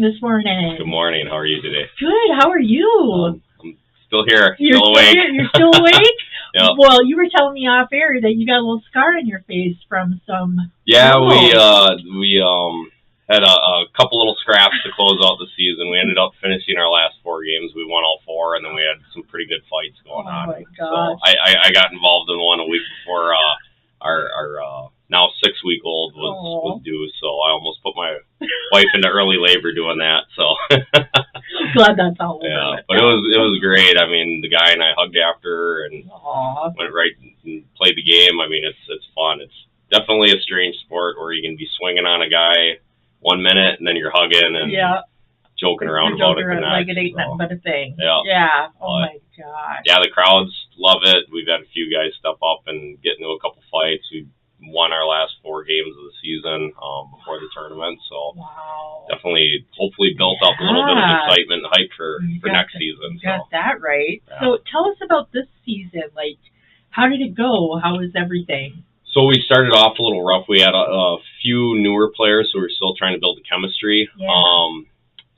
morning this morning. Good morning. How are you today? Good. How are you? I'm still here. You're still awake. You're still awake? Yep. Well, you were telling me off air that you got a little scar on your face from some... Yeah, we had a couple little scraps to close out the season. We ended up finishing our last 4 games. We won all 4, and then we had some pretty good fights going on. Oh, my gosh. So I got involved in one a week before our now 6-week-old was due, so I almost put my wife into early labor doing that. So glad that's all over. Yeah, but it was great. I mean, the guy and I hugged after her and went right and played the game. I mean, it's fun. It's definitely a strange sport where you can be swinging on a guy 1 minute and then you're hugging and joking around about it. Like it ain't nothing but a thing. Yeah. Oh my gosh. Yeah, the crowds love it. We've had a few guys step up and get into a couple fights. We won our last 4 games of the season before the tournament, so definitely, hopefully built up a little bit of excitement and hype for next season. You got that right. Yeah. So tell us about this season. Like, how did it go? How was everything? So we started off a little rough. We had a few newer players, so we were still trying to build the chemistry. Yeah.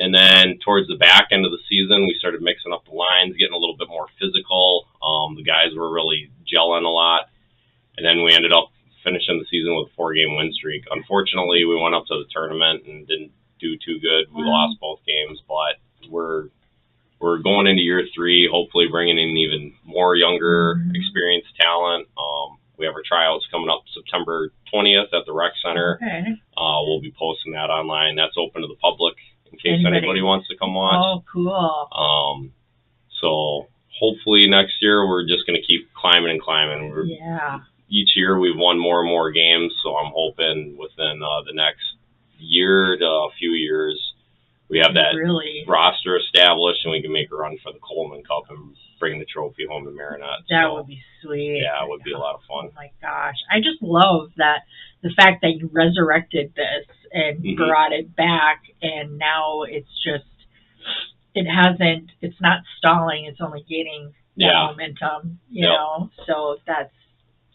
And then towards the back end of the season, we started mixing up the lines, getting a little bit more physical. The guys were really gelling a lot. And then we ended up finishing the season with a 4-game win streak. Unfortunately, we went up to the tournament and didn't do too good. We lost both games, but we're going into year 3, hopefully bringing in even more younger, experienced talent. We have our tryouts coming up September 20th at the Rec Center. Okay. We'll be posting that online. That's open to the public in case anybody wants to come watch. Oh, cool. So hopefully next year we're just going to keep climbing and climbing. Each year we've won more and more games, so I'm hoping within the next year to a few years we have that roster established and we can make a run for the Coleman Cup and bring the trophy home to Marinette. That would be sweet. Yeah, it would be a lot of fun. Oh my gosh. I just love that the fact that you resurrected this and brought it back, and now it's just, it's not stalling, it's only gaining that momentum, you know, so that's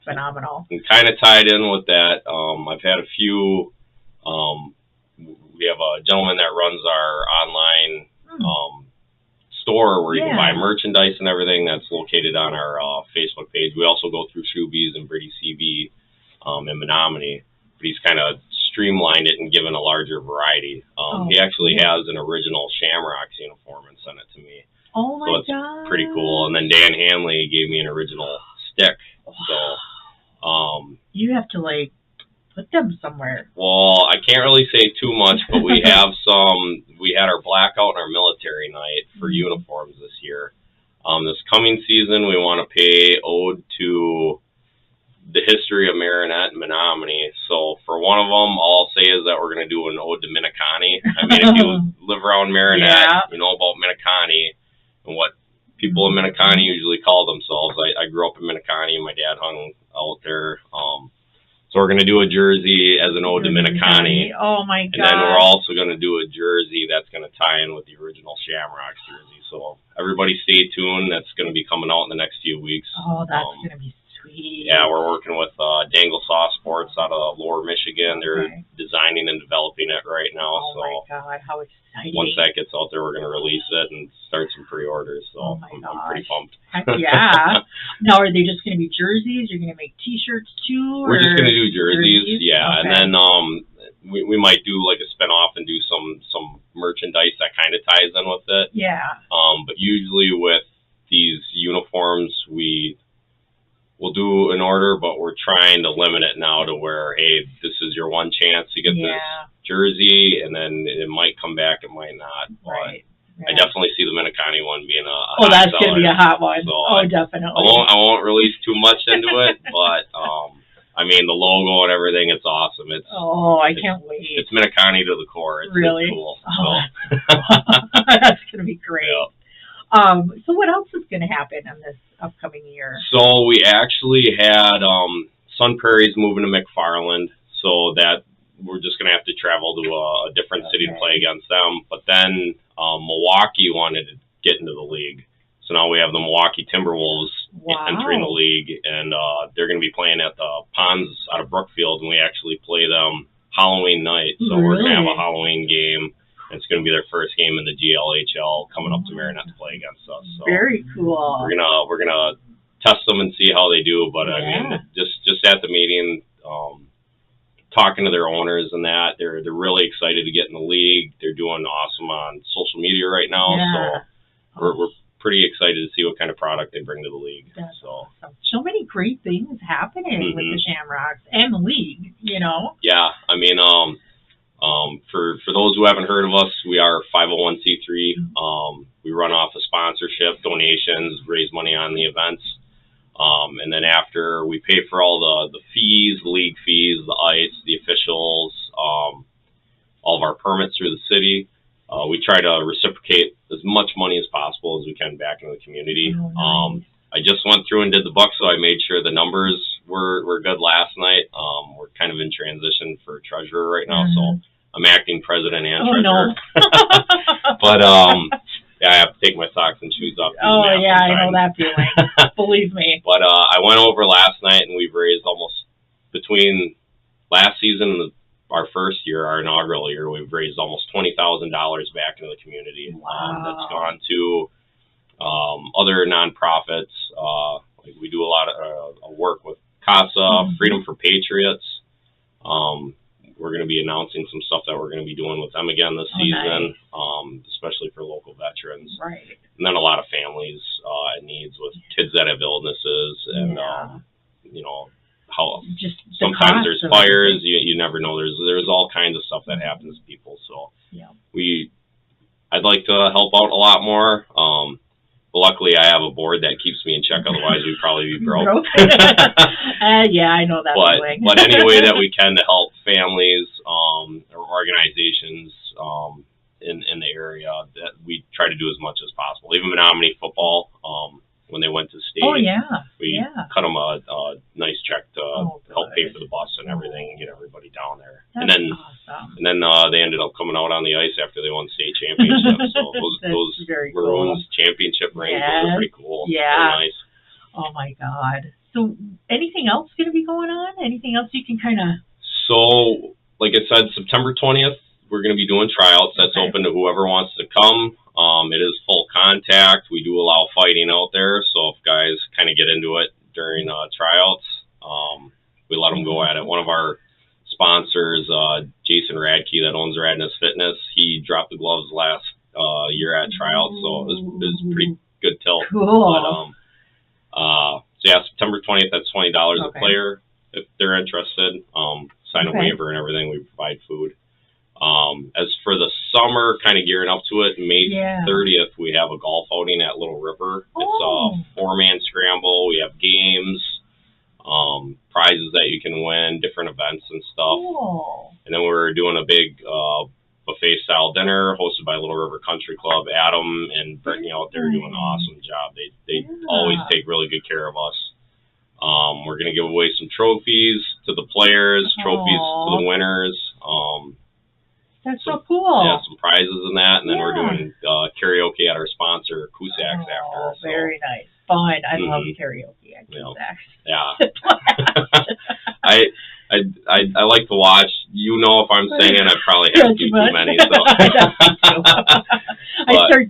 phenomenal. And kind of tied in with that, I've had a few, we have a gentleman that runs our online store where you can buy merchandise and everything. That's located on our Facebook page. We also go through Shoebies and Brady CB in Menominee, but he's kind of streamlined it and given a larger variety. He actually has an original Shamrocks uniform and sent it to me. Oh my God. So it's pretty cool. And then Dan Hanley gave me an original stick. So you have to like put them somewhere. Well, I can't really say too much, but we have we had our blackout and our military night for uniforms this year. This coming season, we want to pay ode to the history of Marinette and Menominee. So for one of them, all I'll say is that we're going to do an ode to Minnekani. I mean, if you live around Marinette, you know about Minnekani and what people in Minnekani usually call themselves. I grew up in Minnekani, and my dad hung out there. So we're going to do a jersey as an ode to Minnekani. Oh, my God. And then we're also going to do a jersey that's going to tie in with the original Shamrocks jersey. So everybody stay tuned. That's going to be coming out in the next few weeks. Oh, that's going to be sweet. Yeah, we're working with Dangle Soft Sports out of Lower Michigan. They're designing and developing it right now. Oh, my God. How exciting. Once that gets out there, we're going to release it and start some pre-orders. So I'm pretty pumped. Heck yeah. Now, are they just going to be jerseys? You're going to make T-shirts too? We're just going to do jerseys. Yeah. Okay. And then we might do like a spin-off and do some merchandise that kind of ties in with it. Yeah. But usually with these uniforms, we'll do an order, but we're trying to limit it now to where, hey, this is your one chance to get this jersey, and then it might come back, it might not. But I definitely see the Minnekani one being a that's going to be a hot one. So definitely. I won't release too much into it, but I mean, the logo and everything, it's awesome. I can't wait. It's Minnekani to the core. It's really cool. That's going to be great. Yeah. So what else is going to happen in this upcoming year? So we actually had Sun Prairie's moving to McFarland, so that we're just going to have to travel to a different city to play against them. But then Milwaukee wanted to get into the league. So now we have the Milwaukee Timberwolves entering the league, and they're going to be playing at the Ponds out of Brookfield, and we actually play them Halloween night. So we're going to have a Halloween game It's going to be their first game in the GLHL, coming up to Marinette to play against us. So Very cool. we're gonna test them and see how they do. But I mean, just at the meeting, talking to their owners and that, they're really excited to get in the league. They're doing awesome on social media right now. So we're pretty excited to see what kind of product they bring to the league. That's awesome. So many great things happening with the Shamrocks and the league, you know? Yeah, I mean, for those who haven't heard of us, we are 501c3. We run off of sponsorship, donations, raise money on the events. And then after we pay for all the fees, the league fees, the ice, the officials, all of our permits through the city, we try to reciprocate as much money as possible as we can back into the community. Oh, nice. I just went through and did the books, so I made sure the numbers were good last night. We're kind of in transition for treasurer right now, so I'm acting president and treasurer. No. But yeah, I have to take my socks and shoes off. Oh yeah, I know that feeling. Believe me. But I went over last night, and we've raised almost, between last season and our first year, our inaugural year, we've raised almost $20,000 back into the community. Wow. That's gone to other nonprofits. Like we do a lot of work with CASA, Freedom for Patriots. We're going to be announcing some stuff that we're going to be doing with them again this season, nice. Especially for local veterans. Right. And then a lot of families in needs with kids that have illnesses, and you know, how just sometimes there's fires. You never know. There's all kinds of stuff that happens to people. So I'd like to help out a lot more. But luckily, I have a board that keeps me in check. Otherwise, we'd probably be broke. Yeah, I know that feeling. But any way that we can to help families or organizations in the area, that we try to do as much as possible. Even Menominee football, when they went to state, we cut them a nice check to help pay for the bus and everything and get everybody down there. That's awesome. And then they ended up coming out on the ice after they won state championship. So those Maroons championship rings, those are pretty cool. Yeah. Very nice. Oh my God. So anything else going to be going on? Anything else you can kind of... So, like I said, September 20th, we're going to be doing tryouts. That's open to whoever wants to come. It is full contact. We do allow fighting out there. So if guys kind of get into it during tryouts, we let them go at it. One of our sponsors, Jason Radke, that owns Radness Fitness, he dropped the gloves last year at tryouts. So it was pretty good tilt. Cool. But, so yeah, September 20th, that's $20 a player. If they're interested, sign a waiver and everything. We provide food. As for the summer, kind of gearing up to it, May 30th, we have a golf outing at Little River. It's a 4-man scramble. We have games, prizes that you can win, different events and stuff. And then we're doing a big buffet-style dinner hosted by Little River Country Club. Adam and Brittany out there do an awesome job. They always take really good care of us. We're going to give away some trophies to the players, trophies to the winners. That's so cool. Yeah, some prizes and that. And then we're doing karaoke at our sponsor, Cusacks, after. So. Very nice. Fun. I love karaoke at Cusacks. Yeah. I like to watch. You know, if I'm singing, I probably have too many. So. I start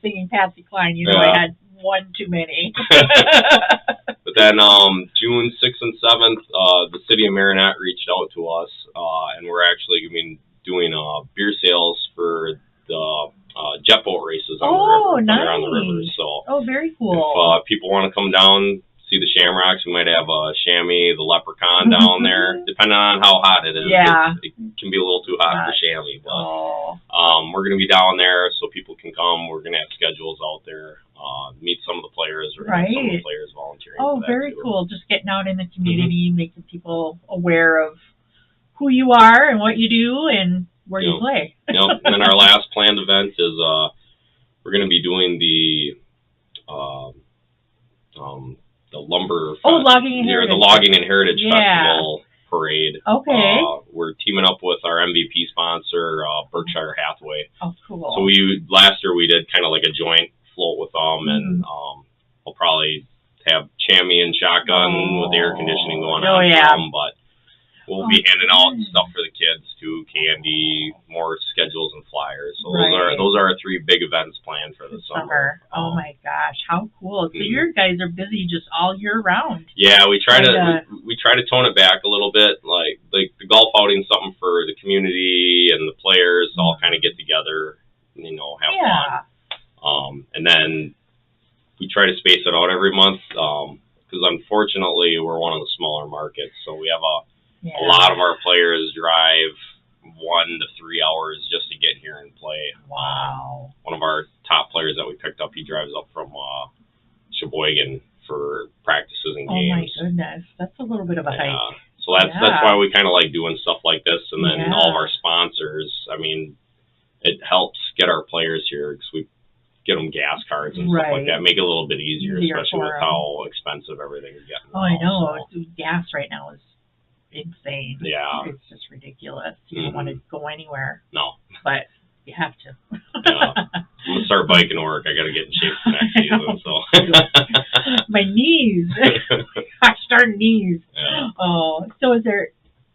singing Patsy Cline. You know, I had one too many. But then June 6th and 7th, the city of Marinette reached out to us, and we're actually doing beer sales for the jet boat races on the river. Nice. On the river. So, very cool. If people want to come down, see the Shamrocks, we might have a chamois, the leprechaun down there, depending on how hot it is. Yeah. It can be a little too hot for chamois, but we're going to be down there so people can come. We're going to have schedules out there, meet some of the players, or some of the players volunteering. Oh, very cool. Just getting out in the community, making people aware of who you are and what you do and where you play. And then our last planned event is we're going to be doing the lumber the Logging and Heritage Festival parade. Okay. We're teaming up with our MVP sponsor, Berkshire Hathaway. Oh, cool. So last year we did kind of like a joint float with them, and we'll probably have chamois and shotgun with air conditioning going on for them, but we'll be handing out stuff for the kids too, candy, more schedules and flyers. those are our 3 big events planned for the summer. Oh my gosh, how cool! So your guys are busy just all year round. Yeah, we try to we try to tone it back a little bit. Like the golf outing, something for the community and the players all kind of get together, have fun. And then we try to space it out every month because unfortunately we're one of the smaller markets, so we have a lot of our players drive 1 to 3 hours just to get here and play. Wow. One of our top players that we picked up, he drives up from Sheboygan for practices and games. Oh my goodness, that's a little bit of a hike. So that's why we kind of like doing stuff like this, and then all of our sponsors. I mean, it helps get our players here because we get them gas cards and stuff like that. Make it a little bit easier especially with how expensive everything is getting. Oh, I know. So. Gas right now is insane. Yeah. It's just ridiculous. You don't want to go anywhere. No. But you have to. Yeah. I'm going to start biking to work. I got to get in shape for next season. So. My knees. I start knees. Yeah. Oh, so is there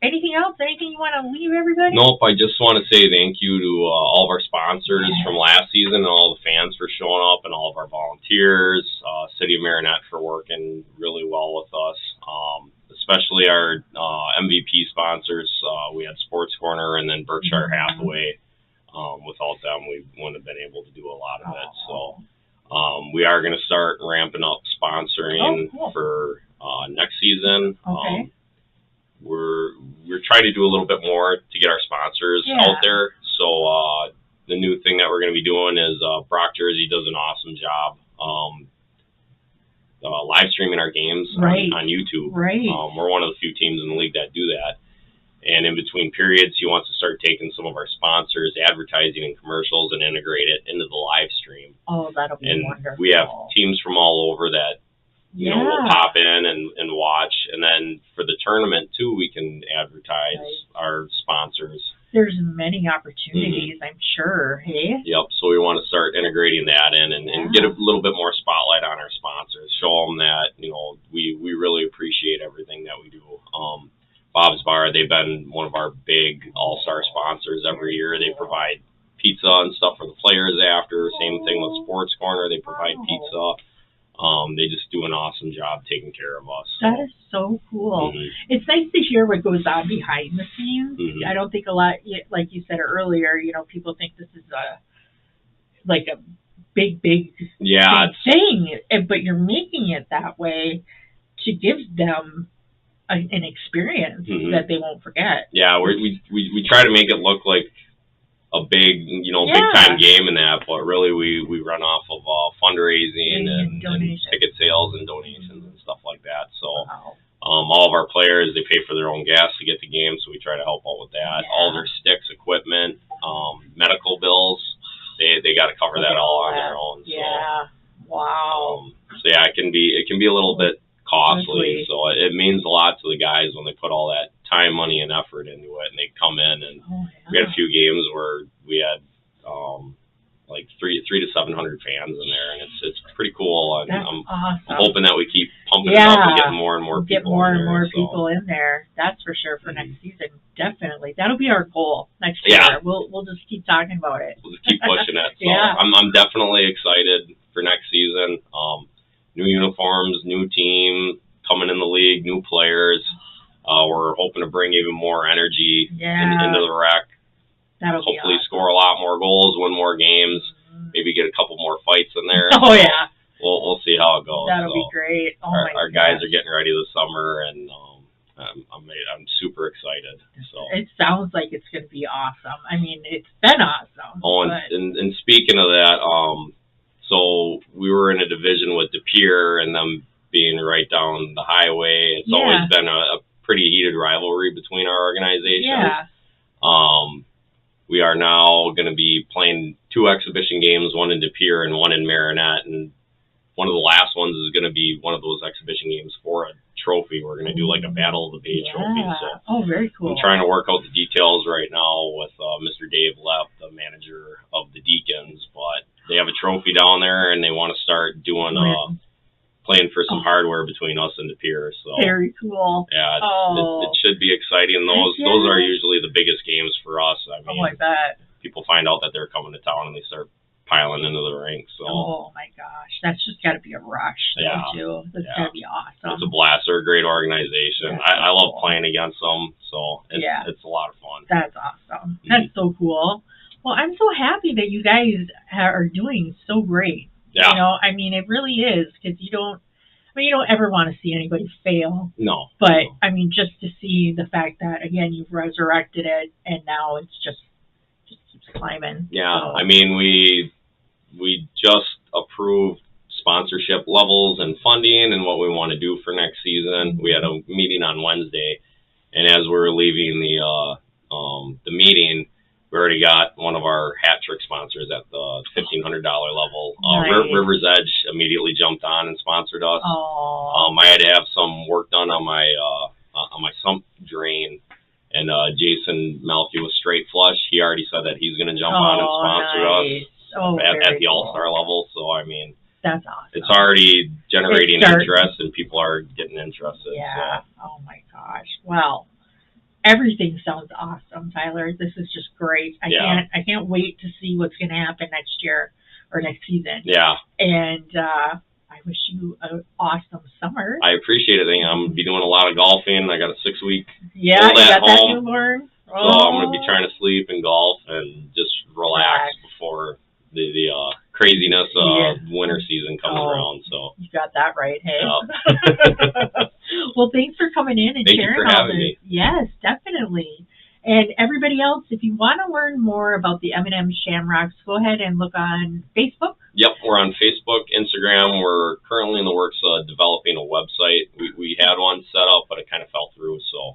anything else? Anything you want to leave everybody? Nope. I just want to say thank you to all of our sponsors from last season and all the fans for showing up and all of our volunteers, City of Marinette for working really well with us, especially our MVP sponsors. We had Sports Corner and then Berkshire Hathaway. Without them, we wouldn't have been able to do a lot of it. So we are going to start ramping up sponsoring for next season. Okay. We're trying to do a little bit more to get our sponsors out there. So the new thing that we're going to be doing is Brock Jersey does an awesome job live streaming our games on YouTube. Right. We're one of the few teams in the league that do that. And in between periods, he wants to start taking some of our sponsors, advertising and commercials, and integrate it into the live stream. Oh, that'll be and wonderful. We have teams from all over that will pop in and watch. And then for the tournament, too, we can advertise our sponsors. There's many opportunities, I'm sure. Hey? Yep. So we want to start integrating that in and get a little bit more spotlight on our sponsors. Show them that, we really appreciate everything that we do. Bob's Bar, they've been one of our big all-star sponsors every year. They provide pizza and stuff for the players after. Same thing with Sports Corner. They provide pizza. They just do an awesome job taking care of us. So. That is so cool. It's nice to hear what goes on behind the scenes. I don't think a lot, like you said earlier, people think this is a big thing, but you're making it that way to give them an experience that they won't forget. Yeah, we try to make it look like a big, big time game in that, but really we run off of fundraising and ticket sales and donations and stuff like that. So all of our players, they pay for their own gas to get to games, so we try to help out with that. All their sticks, equipment, medical bills, they got to cover that all on their own. So, wow. So it can be a little bit costly, so it means a lot to the guys when they put all that time, money, and effort into it, and they come in and we had a few games where we had like 300 to 700 fans in there, and it's pretty cool. And I'm hoping that we keep pumping it up and getting more and more people. Get more and more people in there. That's for sure for next season. Definitely, that'll be our goal next year. We'll just keep talking about it. We'll just keep pushing it. So I'm definitely excited for next season. New uniforms, new team coming in the league, new players. We're hoping to bring even more energy into the rec. That'll hopefully be awesome. Score a lot more goals, win more games, maybe get a couple more fights in there. Oh, yeah. We'll see how it goes. That'll be great. Our guys are getting ready this summer, and I'm super excited. So it sounds like it's going to be awesome. I mean, it's been awesome. Oh, and speaking of that, so we were in a division with De Pere and them being right down the highway. It's always been a pretty heated rivalry between our organizations. We are now going to be playing 2 exhibition games, one in De Pere and one in Marinette. And one of the last ones is going to be one of those exhibition games for a trophy. We're going to do like a Battle of the Bay trophy. So very cool. I'm trying to work out the details right now with Mr. Dave Lepp, the manager of the Deacons. But they have a trophy down there, and they want to start doing playing for some hardware between us and De Pere. So very cool. Yeah, it should be exciting. Those are usually the biggest games for us. I mean, I bet. people find out that they're coming to town and they start piling into the rink. So. Oh my gosh, that's just got to be a rush. Yeah. Too. That's got to be awesome. It's a blast. They're a great organization. I love cool. playing against them. So it's a lot of fun. That's awesome. That's so cool. Well, I'm so happy that you guys are doing so great. Yeah. You know, I mean, it really is, because you don't ever want to see anybody fail. No. But, I mean, just to see the fact that, again, you've resurrected it, and now it's just keeps climbing. Yeah. So. I mean, we just approved sponsorship levels and funding and what we want to do for next season. We had a meeting on Wednesday, and as we were leaving the meeting, we already got one of our hat trick sponsors at the $1,500 level. Nice. River's Edge immediately jumped on and sponsored us. Oh. I had to have some work done on my sump drain, and Jason Malky was straight flush. He already said that he's going to jump on and sponsor us at the All-Star level. So, I mean, that's awesome. It's already generating interest, and people are getting interested. Yeah. So. Oh, my gosh. Well, everything sounds awesome, Tyler. This is just great. I can't wait to see what's going to happen next year or next season. Yeah. And I wish you an awesome summer. I appreciate it. I'm going to be doing a lot of golfing. I got a 6-week old you at got home. that newborn? So I'm going to be trying to sleep and golf and just relax before the craziness of winter season comes around. So you got that right, hey? Yeah. Well, thanks for coming in and sharing all this. Thank you for having me. Yes, definitely. And everybody else, if you want to learn more about the M&M Shamrocks, go ahead and look on Facebook. Yep, we're on Facebook, Instagram. We're currently in the works of developing a website. We had one set up, but it kind of fell through, so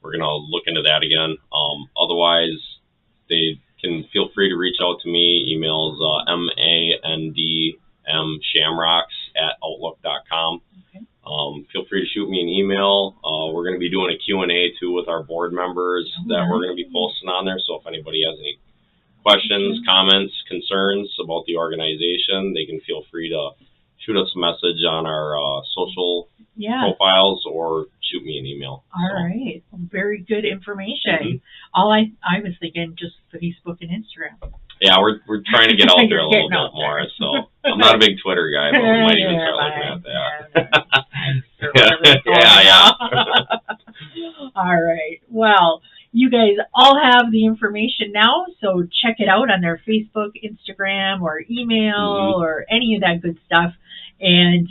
we're going to look into that again. Otherwise, they can feel free to reach out to me. Emails mandmshamrocks@outlook.com. Okay. Feel free to shoot me an email. We're going to be doing a Q&A too with our board members that we're going to be posting on there. So if anybody has any questions, comments, concerns about the organization, they can feel free to shoot us a message on our social profiles or shoot me an email. All right. Well, very good information. All I was thinking just Facebook and Instagram. Yeah, we're trying to get out there a little bit more. So I'm not a big Twitter guy, but we might even start looking at that. Yeah. All right. Well, you guys all have the information now, so check it out on their Facebook, Instagram, or email, or any of that good stuff. And